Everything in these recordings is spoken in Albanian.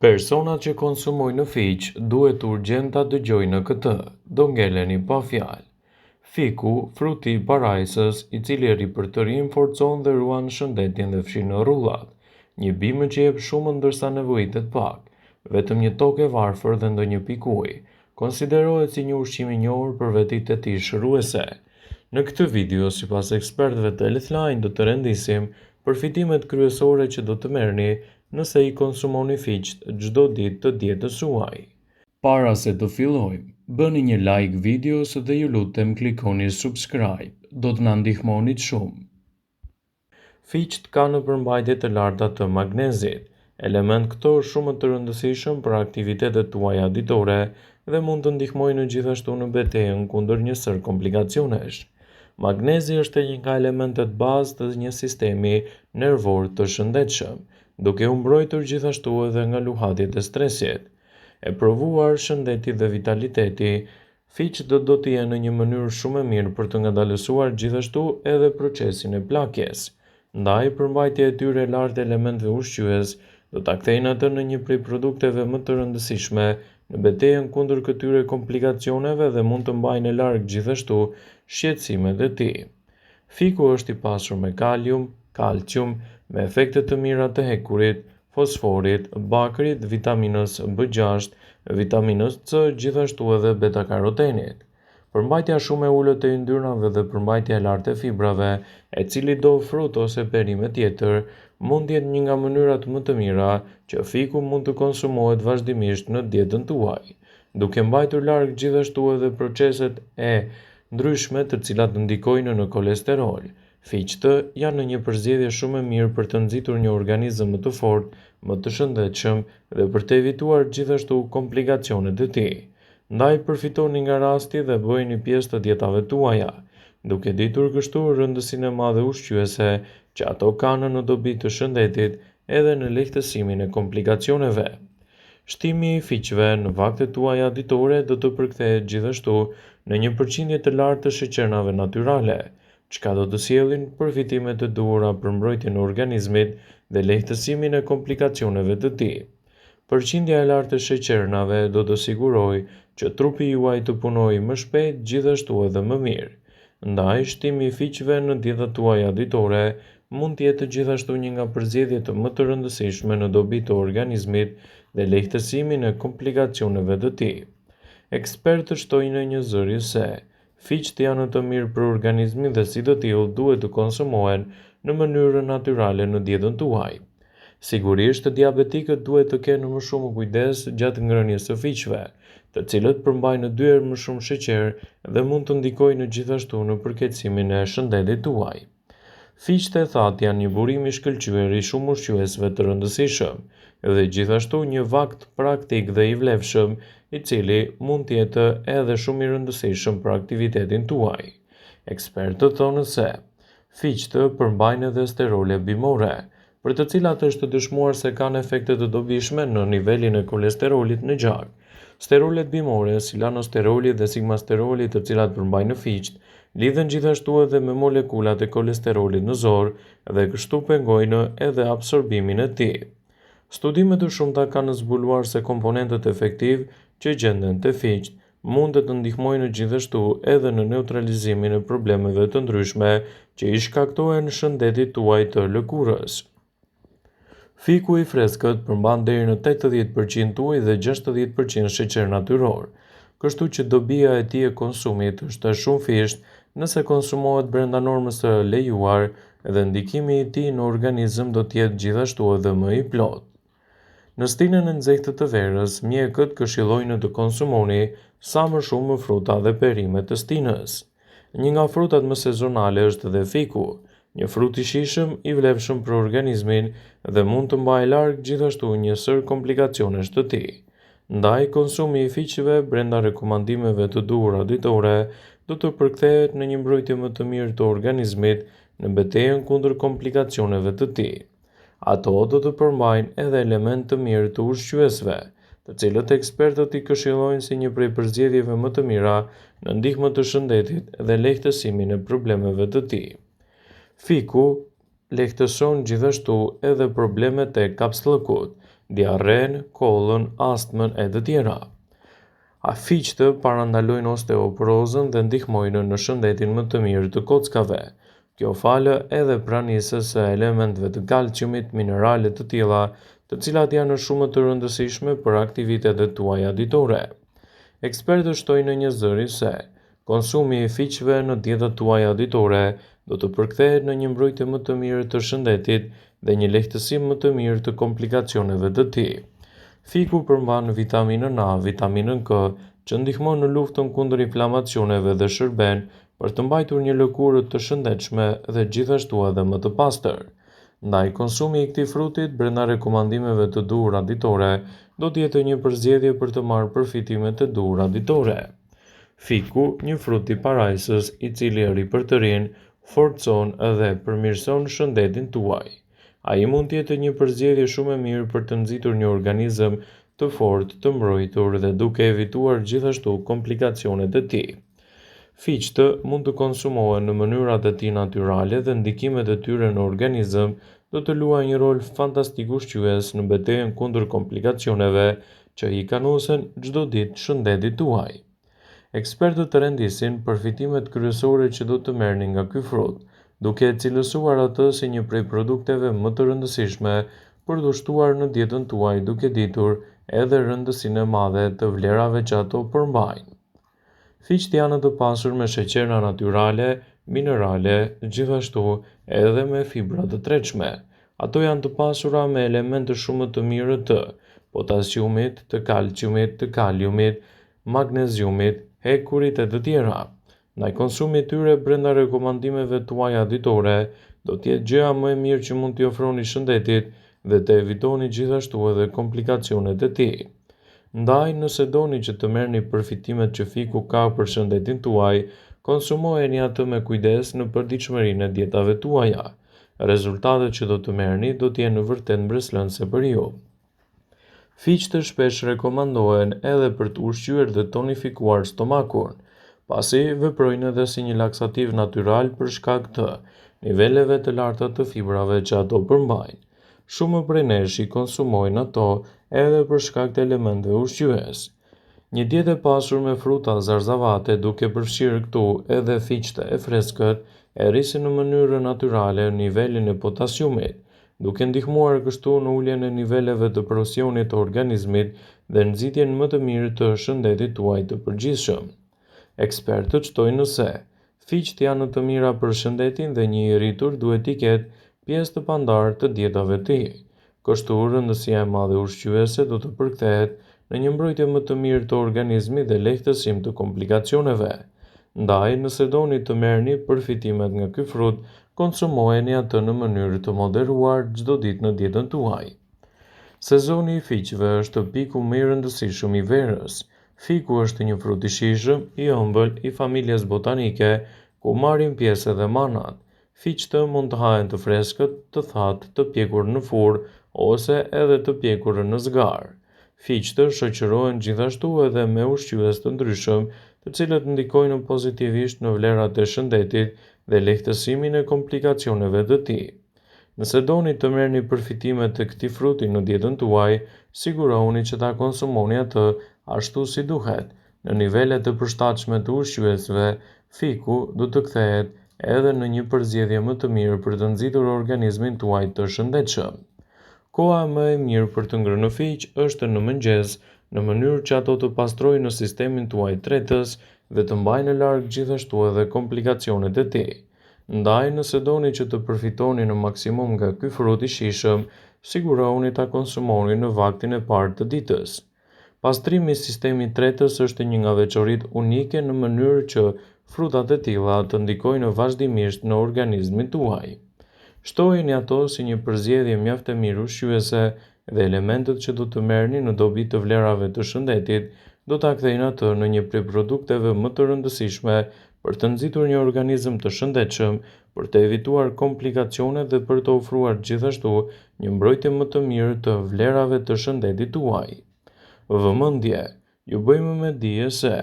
Personat që konsumojnë fiq duhet urgjent ta dëgjojnë këtë, do ngeleni pa fjalë. Fiku, fruti i parajsës, i cili ripërtërin forcon dhe ruan shëndetin dhe fshin në rrullat, një bimë që jep shumë ndërsa nevojitet pak, vetëm një tokë e varfër dhe ndonjë pikë uji, konsiderohet si një ushqim i njohur për vetitë e tij shëruese. Në këtë video, sipas ekspertëve të Healthline, do të rendisim përfitimet kryesore që do të merrni nëse i konsumoni fiq çdo ditë të dietës suaj. Para se të fillojmë, bëni një like videos dhe ju lutem klikoni subscribe, do të na ndihmonit shumë. Fiqt kanë përmbajtje të larta të magnezit, element këtor shumë të rëndësishëm për aktivitetet tuaja ditore dhe mund të ndihmojnë gjithashtu në betejën kundër një sër komplikacionesh. Magnezi është një nga elementet bazë të një sistemi nervor të shëndetshëm, duke u mbrojtur gjithashtu edhe nga luhatjet e stresit. E provuar shëndeti dhe vitaliteti, fiqt do të jenë në një mënyrë shumë e mirë për të ngadalësuar gjithashtu edhe procesin e plakjes. Ndaj, përmbajtja e tyre e lartë elementeve ushqyes do ta kthejnë atë në një prej produkteve më të rëndësishme në betejën kundër këtyre komplikacioneve dhe mund të mbajnë larg gjithashtu shqetësimet e tij. Fiku është i pasur me kalium, kalcium, me efekte të mira të hekurit, fosforit, bakrit, vitaminës B6, vitaminës C, gjithashtu edhe beta-karotenit. Përmbajtja shumë e ulët e yndyrnave dhe përmbajtja e lartë e fibrave, e cili do frut ose perime tjetër, mund të jetë një nga mënyrat më të mira që fiku mund të konsumohet vazhdimisht në dietën tuaj, duke mbajtur larg gjithashtu edhe proceset e ndryshme të cilat ndikojnë në kolesterol. Fiqt janë në një përzgjedhje shumë e mirë për të nxitur një organizëm më të fortë, më të shëndetshëm dhe për të evituar gjithashtu komplikacionet e tij. Ndaj përfitoni nga rasti dhe bëheni pjesë të dietave tuaja, duke ditur kështu rëndësinë e madhe ushqyese që ato kanë në dobi të shëndetit edhe në lehtësimin e komplikacioneve. Shtimi i fiqve në vaktet tuaja ditore do të përkthehet gjithashtu në një përqindje të lartë të sheqernave natyrale, çka do të sjellin përfitime të duhura për mbrojtjen e organizmit dhe lehtësimin e komplikacioneve të tij. Përqindja e lartë e sheqernave do të sigurojë që trupi juaj të punojë më shpejt gjithashtu edhe më mirë. Ndaj, shtimi i fiqve në dietat tuaja ditore mund të jetë gjithashtu një nga përzgjedhjet më të rëndësishme në dobi të organizmit dhe lehtësimin e komplikacioneve të tij. Ekspertët shtojnë një zëri se fiqt janë të mirë për organizmin dhe si të tillë duhet të konsumohen në mënyrë natyrale në dietën tuaj. Sigurisht, diabetikët duhet të kenë më shumë kujdes gjatë ngrënies së fiqve, të cilët përmbajnë 2 herë më shumë sheqer dhe mund të ndikojnë gjithashtu në përkeqësimin e shëndetit tuaj. Fiqt e thatë janë një burim i shkëlqyer i shumë ushqyesve të rëndësishëm dhe gjithashtu një vakt praktik dhe i vlefshëm i cili mund të jetë edhe shumë i rëndësishëm për aktivitetin tuaj. Ekspertët thonë se fiqt përmbajnë edhe sterole bimore, për të cilat është dëshmuar se kanë efekte të dobishme në nivelin e kolesterolit në gjak. Sterolet bimore, si lanosteroli dhe sigmasteroli, të cilat përmbajnë fiqt, lidhen gjithashtu edhe me molekulat e kolesterolit në zor dhe kështu pengojnë edhe absorbimin e tij. Studime të shumta kanë zbuluar se komponentët efektiv që gjenden te fiqt mund të ndihmojnë gjithashtu edhe në neutralizimin e problemeve të ndryshme që i shkaktojnë shëndetit tuaj të lëkurës. Fiku i freskët përmban deri në 80% ujë dhe 60% sheqer natyror, kështu që dobia e tij e konsumit është shumë fisht nëse konsumohet brenda normës së lejuar dhe ndikimi i tij në organizëm do të jetë gjithashtu edhe më i plotë. Në stinën e nxehtë të verës, mjekët këshillojnë të konsumoni sa më shumë fruta dhe perime të stinës. Një nga frutat më sezonale është dhe fiku, një frut i shijshëm i vlefshëm për organizmin dhe mund të mbajë larg gjithashtu një sër komplikacionesh të tij. Ndaj, konsumi i fiqve brenda rekomandimeve të duhura ditore do të përkthehet në një mbrojtje më të mirë të organizmit në betejën kundër komplikacioneve të tij. Ato do të përmbajnë edhe element të mirë të ushqyesve, të cilët ekspertët i këshillojnë si një prej përzgjedhjeve më të mira në ndihmë të shëndetit dhe lehtësimin e problemeve të tij. Fiku lehtëson gjithashtu edhe problemet e kapslëkut, diarren, kollën, astmën e të tjera. Fiqtë parandalojnë osteoporozën dhe ndihmojnë në shëndetin më të mirë të kockave. Kjo falë edhe pranisës së elementeve të kalciumit, minerale të tilla, të cilat janë shumë të rëndësishme për aktivitetet tuaja ditore. Ekspertët shtojnë në një zëri se konsumi i fiqve në dietat tuaja ditore do të përkthehet në një mbrojtje më të mirë të shëndetit dhe një lehtësim më të mirë të komplikacioneve të tij. Fiku përmban vitaminën A, vitaminën K, që ndihmon në luftën kundër inflamacioneve dhe shërben për të mbajtur një lëkurë të shëndetshme dhe gjithashtu edhe më të pastër. Ndaj konsumi i këtij frutit brenda rekomandimeve të duhura ditore do të jetë një përzgjedhje për të marrë përfitimet e duhura ditore. Fiku, një frut i parajsës i cili ripërtërin, forcon dhe përmirëson shëndetin tuaj. Ai mund të jetë një përzgjedhje shumë e mirë për të nxitur një organizëm të fortë, të mbrojtur dhe duke evituar gjithashtu komplikacionet e tij. Fiqtë mund të konsumohen në mënyrat e tij natyrale dhe ndikimet e tyre në organizëm do të luajnë një rol fantastik ushqyes në betejën kundër komplikacioneve që i kanosen çdo ditë shëndetit tuaj. Ekspertët rendisin përfitimet kryesore që do të merrni nga ky frut, duke e cilësuar atë si një prej produkteve më të rëndësishme për të ushtuar në dietën tuaj duke ditur edhe rëndësinë e madhe të vlerave që ato përmbajnë. Fiqtë janë të pasur me sheqerna natyrale, minerale, gjithashtu edhe me fibra të tretshme. Ato janë të pasura me elemente shumë të mirë të potasiumit, të kalciumit, të kaliumit, magneziumit, hekurit e të tjera. Ndaj konsumit tyre brenda rekomandimeve tuaja ditore do të jetë gjëja më e mirë që mund t'i ofroni shëndetit dhe të evitoni gjithashtu edhe komplikacionet e tij. Ndaj, nëse doni që të merrni përfitimet që fiku ka për shëndetin tuaj, konsumojeni atë me kujdes në përditshmërinë e dietave tuaja. Rezultatet që do të merrni do të jenë vërtet mbreslënëse për ju. Fiqtë shpesh rekomandohen edhe për të ushqyer dhe tonifikuar stomakun, pasi veprojnë edhe si një laksativ natyral për shkak të niveleve të larta të fibrave që ato përmbajnë. Shumë prej nesh i konsumojnë ato edhe për shkak të elementeve ushqyes. Një dietë e pasur me fruta zarzavate duke përfshirë këtu edhe fiqtë e freskët e rrisin në mënyrë natyrale nivelin e potasiumit, duke ndihmuar kështu në uljen e niveleve të presionit të organizmit dhe nxitjen më të mirë të shëndetit tuaj të përgjithshëm. Ekspertët shtojnë se fiqtë janë të mira për shëndetin dhe një i rritur duhet t'i ketë pjesë të pandarë të dietave të tij. Kështu rëndësia e madhe ushqyese do të përkthehet në një mbrojtje më të mirë të organizmit dhe lehtësim të komplikacioneve. Ndaj, nëse doni të merrni përfitimet nga ky frut, konsumojeni atë në mënyrë të moderuar çdo ditë në dietën tuaj. Sezoni i fiqve është piku më i rëndësishëm i verës. Fiku është një frut i shijshëm, i ëmbël, i familjes botanike, ku marrin pjesë edhe manat. Fiqtë mund të hahen të freskët, të thatë, të pjekur në furrë ose edhe të pjekur në zgar. Fiqtë shoqërohen gjithashtu edhe me ushqyes të ndryshëm, të cilët ndikojnë pozitivisht në vlerat e shëndetit dhe lehtësimin e komplikacioneve të tij. Nëse doni të merrni përfitimet të këtij fruti në dietën tuaj, sigurohuni që ta konsumoni atë ashtu si duhet. Në nivelet të përshtatshme të ushqyesve, fiku do të kthehet edhe në një përzgjedhje më të mirë për të nxitur organizmin tuaj të shëndetshëm. Koha më e mirë për të ngrënë fiq është në mëngjes, në mënyrë që ato të pastrojnë në sistemin tuaj tretës dhe të mbajnë larg gjithashtu edhe komplikacionet e tij. Ndaj, nëse doni që të përfitoni në maksimum nga ky frut i shijshëm, sigurohuni ta konsumoni në vaktin e parë të ditës. Pastrimi i sistemit tretës është një nga veçoritë unike në mënyrë që frutat e tilla të ndikojnë vazhdimisht në organizmin tuaj. Shtojeni ato si një përzgjedhje mjaft e mirë ushqyese dhe elementet që do të merrni në dobi të vlerave të shëndetit do ta kthejnë atë në një prej produkteve më të rëndësishme për të nxitur një organizëm të shëndetshëm, për të evituar komplikacionet dhe për të ofruar gjithashtu një mbrojtje më të mirë të vlerave të shëndetit tuaj. Vëmendje, ju bëjmë me dije se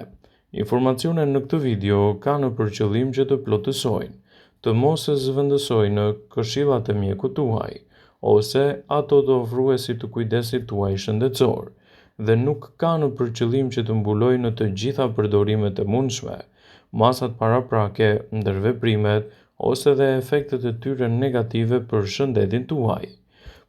informacionet në këtë video kanë për qëllim që të plotësojnë, të mos e zëvendësojnë këshillat e mjekut tuaj, ose ato të ofruesit të kujdesit tuaj shëndetësor, dhe nuk kanë për qëllim që të mbulojnë në të gjitha përdorimet e mundshme, masat paraprake, ndërveprimet ose dhe efektet e tyre negative për shëndetin tuaj.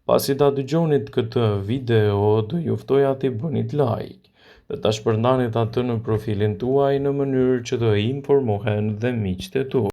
Pasi ta dëgjonit këtë video, do ju ftoja t'i bënit like dhe ta shpërndanit atë në profilin tuaj në mënyrë që të informohen dhe miqtë e tuaj.